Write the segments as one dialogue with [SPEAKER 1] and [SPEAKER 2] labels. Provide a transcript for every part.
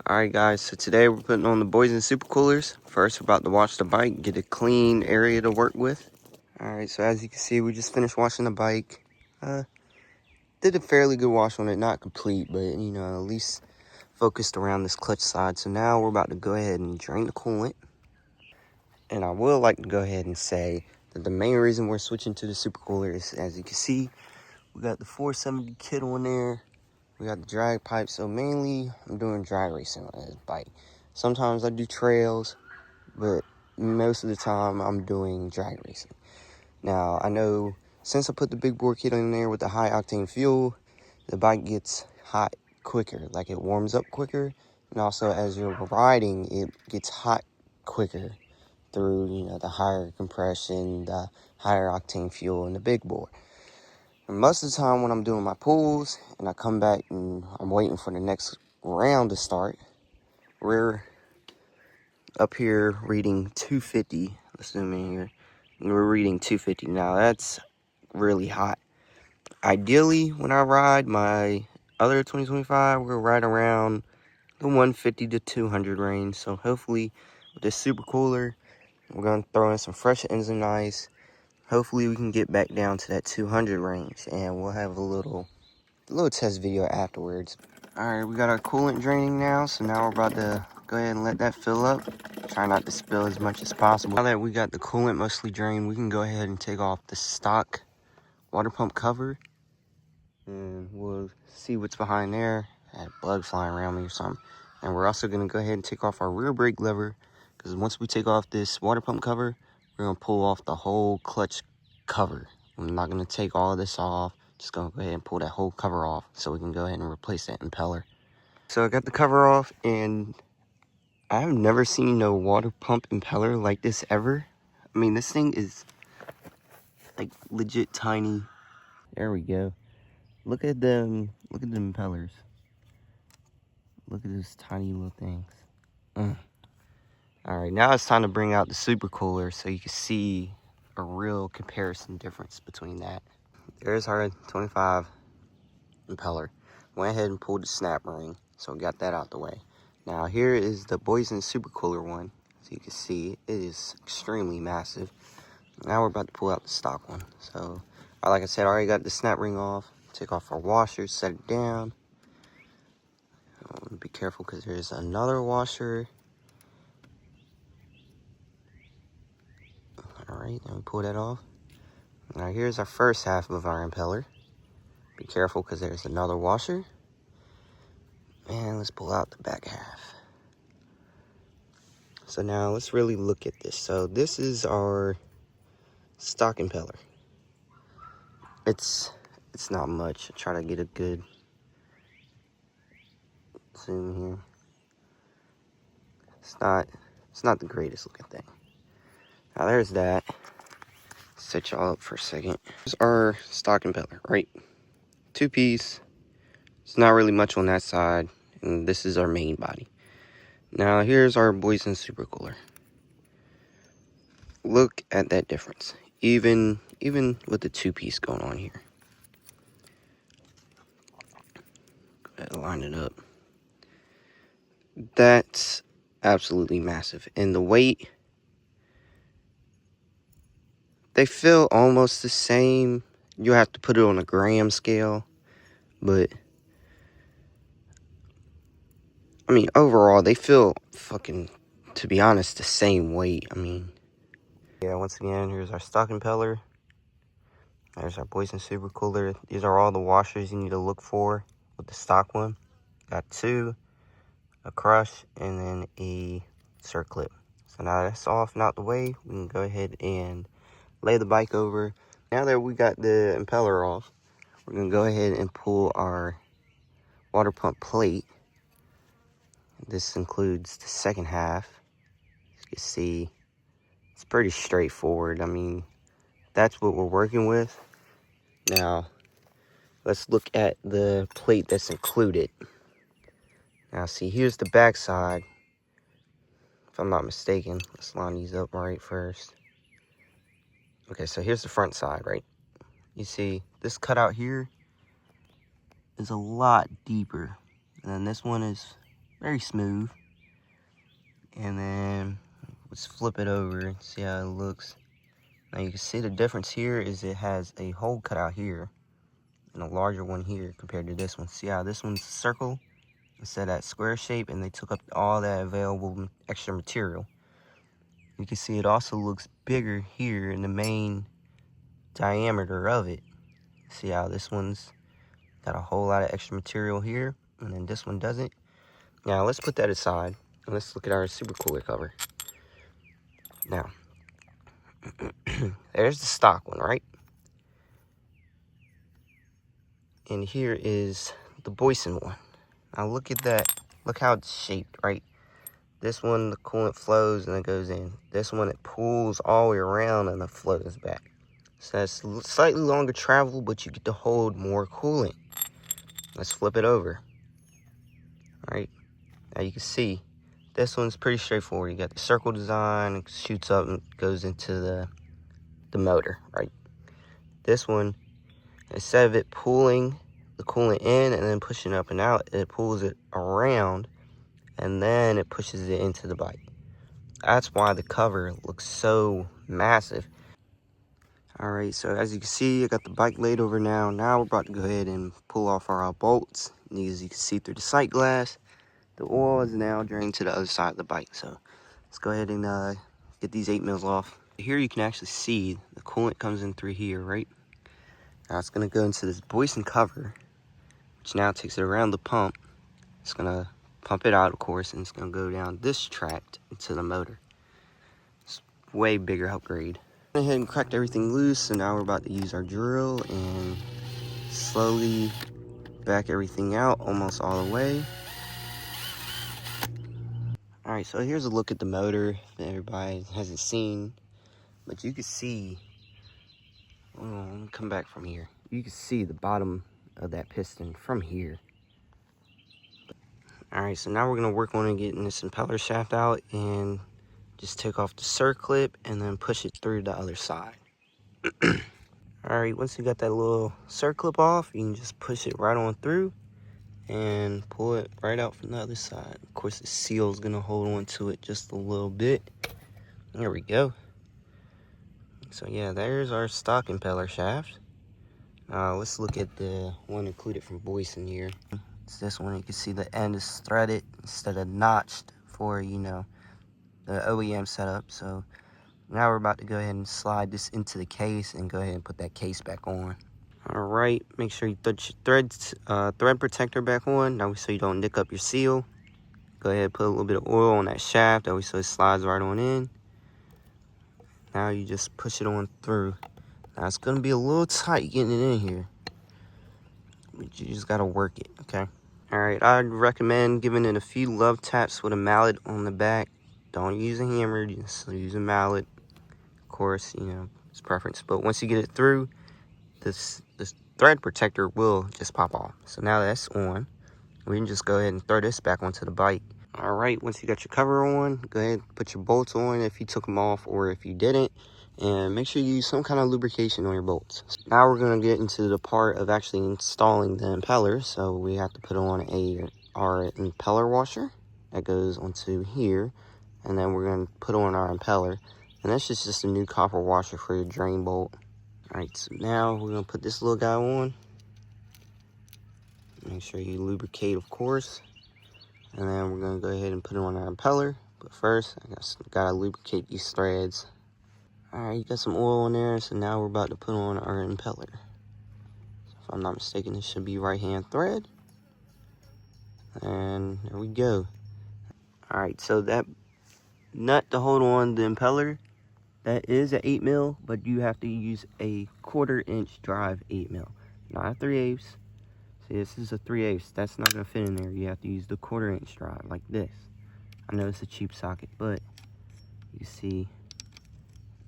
[SPEAKER 1] Alright guys, so today we're putting on the Boyesen supercoolers. First we're about to wash the bike, get a clean area to work with. Alright, so as you can see, we just finished washing the bike. Did a fairly good wash on it, not complete, but you know, at least focused around this clutch side. So now we're about to go ahead and drain the coolant. And I would like to go ahead and say that the main reason we're switching to the supercooler is, as you can see, we got the 470 kit on there. We got the drag pipe, so mainly I'm doing drag racing on this bike. Sometimes I do trails, but most of the time I'm doing drag racing. Now, I know since I put the big bore kit in there with the high octane fuel, the bike gets hot quicker, like it warms up quicker. And also as you're riding, it gets hot quicker through, you know, the higher compression, the higher octane fuel in the big bore. And most of the time when I'm doing my pulls and I come back and I'm waiting for the next round to start, we're up here reading 250. Let's zoom in here. And we're reading 250. Now that's really hot. Ideally, when I ride my other 2025, we're right around the 150 to 200 range. So hopefully with this super cooler, we're going to throw in some fresh engine ice. Hopefully we can get back down to that 200 range, and we'll have a little test video afterwards. All right, we got our coolant draining now, so now we're about to go ahead and let that fill up. Try not to spill as much as possible. Now that we got the coolant mostly drained, we can go ahead and take off the stock water pump cover, and we'll see what's behind there. I had bugs flying around me or something. And we're also gonna go ahead and take off our rear brake lever, because once we take off this water pump cover, we're gonna pull off the whole clutch cover. I'm not gonna take all of this off, just gonna go ahead and pull that whole cover off so we can go ahead and replace that impeller. So I got the cover off, and I've never seen no water pump impeller like this ever. I mean, this thing is like legit tiny. There we go. Look at them impellers. Look at those tiny little things. All right, now it's time to bring out the super cooler so you can see a real comparison difference between that. There's our 25 impeller. Went ahead and pulled the snap ring, so we got that out the way. Now here is the Boyesen super cooler one. So you can see it is extremely massive. Now we're about to pull out the stock one. So like I said, I already got the snap ring off. Take off our washer, set it down. Be careful because there's another washer. All right, then we pull that off. Now here's our first half of our impeller. Be careful because there's another washer. And let's pull out the back half. So now let's really look at this. So this is our stock impeller. It's not much. Try to get a good zoom here. It's not the greatest looking thing. Now there's that. Set y'all up for a second. Here's our stock impeller, right? 2-piece. It's not really much on that side, and this is our main body. Now here's our Boyesen supercooler. Look at that difference. Even with the 2-piece going on here. Go ahead and line it up. That's absolutely massive. And the weight, they feel almost the same. You have to put it on a gram scale, but I mean, overall, they feel fucking, to be honest, the same weight. I mean, yeah, once again, here's our stock impeller. There's our Boyesen supercooler. These are all the washers you need to look for with the stock one. Got 2, a crush, and then a circlip. So now that's off and out the way, we can go ahead and lay the bike over. Now that we got the impeller off, we're gonna go ahead and pull our water pump plate. This includes the second half. As you can see, it's pretty straightforward. I mean, that's what we're working with. Now, let's look at the plate that's included. Now, see, here's the back side. If I'm not mistaken, let's line these up right first. Okay, so here's the front side, right? You see, this cutout here is a lot deeper. And then this one is very smooth. And then let's flip it over and see how it looks. Now you can see the difference here is it has a hole cut out here and a larger one here compared to this one. See how this one's a circle instead of that square shape, and they took up all that available extra material. You can see it also looks bigger here in the main diameter of it. See how this one's got a whole lot of extra material here, and then this one doesn't. Now let's put that aside and let's look at our super cooler cover. Now, there's the stock one, right? And here is the Boyesen one. Now look at that. Look how it's shaped, right? This one, the coolant flows and it goes in. This one, it pulls all the way around and it flows back. So that's slightly longer travel, but you get to hold more coolant. Let's flip it over. All right. Now you can see this one's pretty straightforward. You got the circle design, it shoots up and goes into the motor, right? This one, instead of it pulling the coolant in and then pushing up and out, it pulls it around and then it pushes it into the bike. That's why the cover looks so massive. All right, so as you can see, I got the bike laid over now. Now we're about to go ahead and pull off our bolts. And as you can see through the sight glass, the oil is now drained to the other side of the bike. So let's go ahead and get these 8 mils off. Here you can actually see the coolant comes in through here, right? Now it's gonna go into this Boyesen cover, which now takes it around the pump. It's gonna pump it out, of course, and it's gonna go down this tract into the motor. It's way bigger upgrade. Went ahead and cracked everything loose, so now we're about to use our drill and slowly back everything out almost all the way. All right, so here's a look at the motor that everybody hasn't seen, but you can see, let me come back from here. You can see the bottom of that piston from here. All right, so now we're gonna work on getting this impeller shaft out and just take off the circlip and then push it through the other side. All right, once you got that little circlip off, you can just push it right on through and pull it right out from the other side. Of course, the seal is gonna hold on to it just a little bit. There we go. So yeah, there's our stock impeller shaft. Let's look at the one included from Boyesen here. It's this one. You can see the end is threaded instead of notched for, you know, the OEM setup. So now we're about to go ahead and slide this into the case and go ahead and put that case back on. All right, make sure you put your thread protector back on, that way so you don't nick up your seal. Go ahead and put a little bit of oil on that shaft, that way so it slides right on in. Now you just push it on through. Now it's gonna be a little tight getting it in here, but you just gotta work it, okay? All right, I'd recommend giving it a few love taps with a mallet on the back. Don't use a hammer, just use a mallet. Of course, you know, it's preference. But once you get it through, this thread protector will just pop off. So now that's on. We can just go ahead and throw this back onto the bike. All right, once you got your cover on, go ahead and put your bolts on if you took them off or if you didn't. And make sure you use some kind of lubrication on your bolts. Now we're gonna get into the part of actually installing the impeller. So we have to put on our impeller washer that goes onto here. And then we're gonna put on our impeller. And that's just a new copper washer for your drain bolt. All right, so now we're gonna put this little guy on. Make sure you lubricate, of course. And then we're gonna go ahead and put it on our impeller. But first, I gotta lubricate these threads. All right, you got some oil in there, so now we're about to put on our impeller. So if I'm not mistaken, this should be right-hand thread. And there we go. All right, so that nut to hold on the impeller, that is an 8 mil, but you have to use a 1/4 inch drive 8 mil, not a 3/8. See, this is a 3/8. That's not gonna fit in there. You have to use the 1/4 inch drive like this. I know it's a cheap socket, but you see,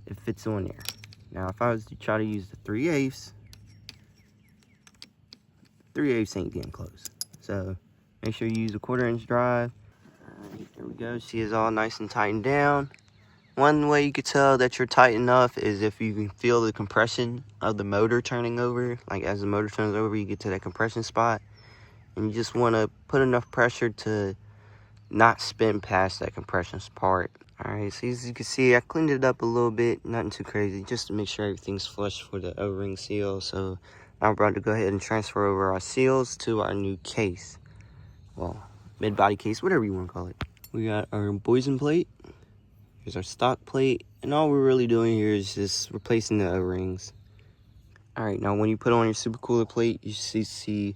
[SPEAKER 1] it fits on there. Now, if I was to try to use the 3/8, 3/8 ain't getting close. So make sure you use a 1/4 inch drive. All right, there we go. See, it's all nice and tightened down. One way you could tell that you're tight enough is if you can feel the compression of the motor turning over. Like as the motor turns over, you get to that compression spot. And you just want to put enough pressure to not spin past that compression part. Alright, so as you can see, I cleaned it up a little bit, nothing too crazy, just to make sure everything's flush for the O-ring seal. So now we're about to go ahead and transfer over our seals to our new case. Well, mid-body case, whatever you want to call it. We got our Boyesen plate. Here's our stock plate. And all we're really doing here is just replacing the O-rings. Alright, now when you put on your supercooler plate, you see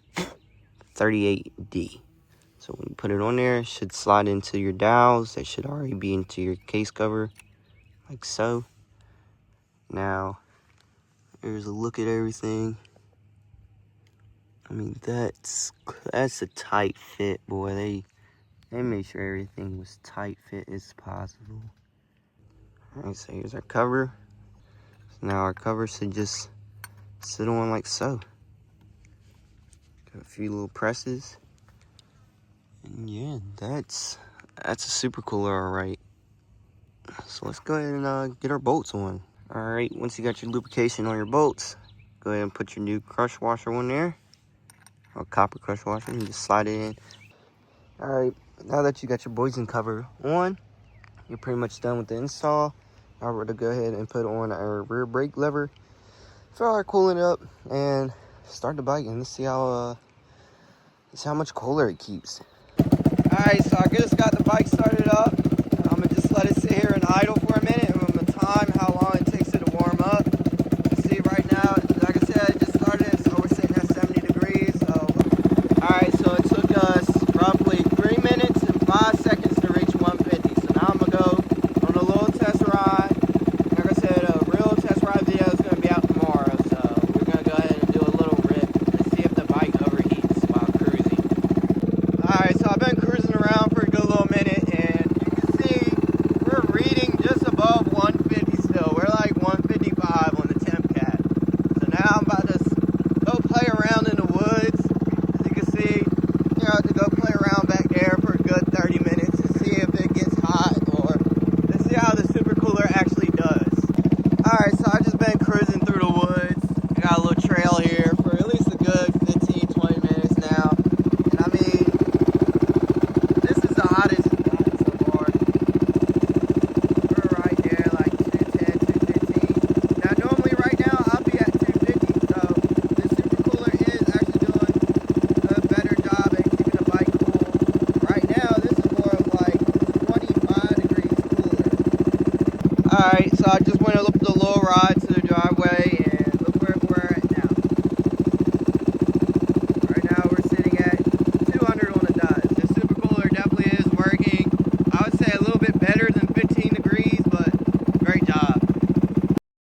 [SPEAKER 1] 38D. So when you put it on there, it should slide into your dowels. That should already be into your case cover, like so. Now, here's a look at everything. I mean, that's a tight fit, boy. They made sure everything was tight fit as possible. Alright, so here's our cover. So now our cover should just sit on like so. Got a few little presses. And yeah, that's a supercooler, alright. So let's go ahead and get our bolts on. Alright, once you got your lubrication on your bolts, go ahead and put your new crush washer on there. Or copper crush washer, and just slide it in. Alright, now that you got your Boyesen cover on, you're pretty much done with the install. Now we're going to go ahead and put on our rear brake lever, fill our coolant up, and start the bike, and let's see how much cooler it keeps. Alright, so I just got the bike started up. I'm going to just let it sit here and idle for a minute, and I'm going to time how long it takes it to warm up. You see right now, like I said, it just started, so we're sitting at 70 degrees. So, alright, so it took us roughly 3 minutes and 5 seconds to reach 150. So now I'm going to go on a little test ride. Like I said, a real test ride video is going to be out tomorrow, so we're going to go ahead and do a little rip and see if the bike overheats while cruising. Alright, so I've been cruising around for a good little minute, and you can see we're reading just above 150 still. We're like 155 on the temp cat. So now I'm about to go play around in the woods. As you can see, you're about to go play around back there for a good 30 minutes and see if it gets hot, or to see how the supercooler actually does. Alright, so I've just been cruising through the woods. I got a little trail here for at least a good 15-20 minutes now. And I mean, this is the hottest it's gotten so far. We're right there, like 210, 215. Now, normally right now, I'll be at 250. So, this supercooler is actually doing a better job at keeping the bike cool. Right now, this is more of like 25 degrees cooler. Alright, so I just went a little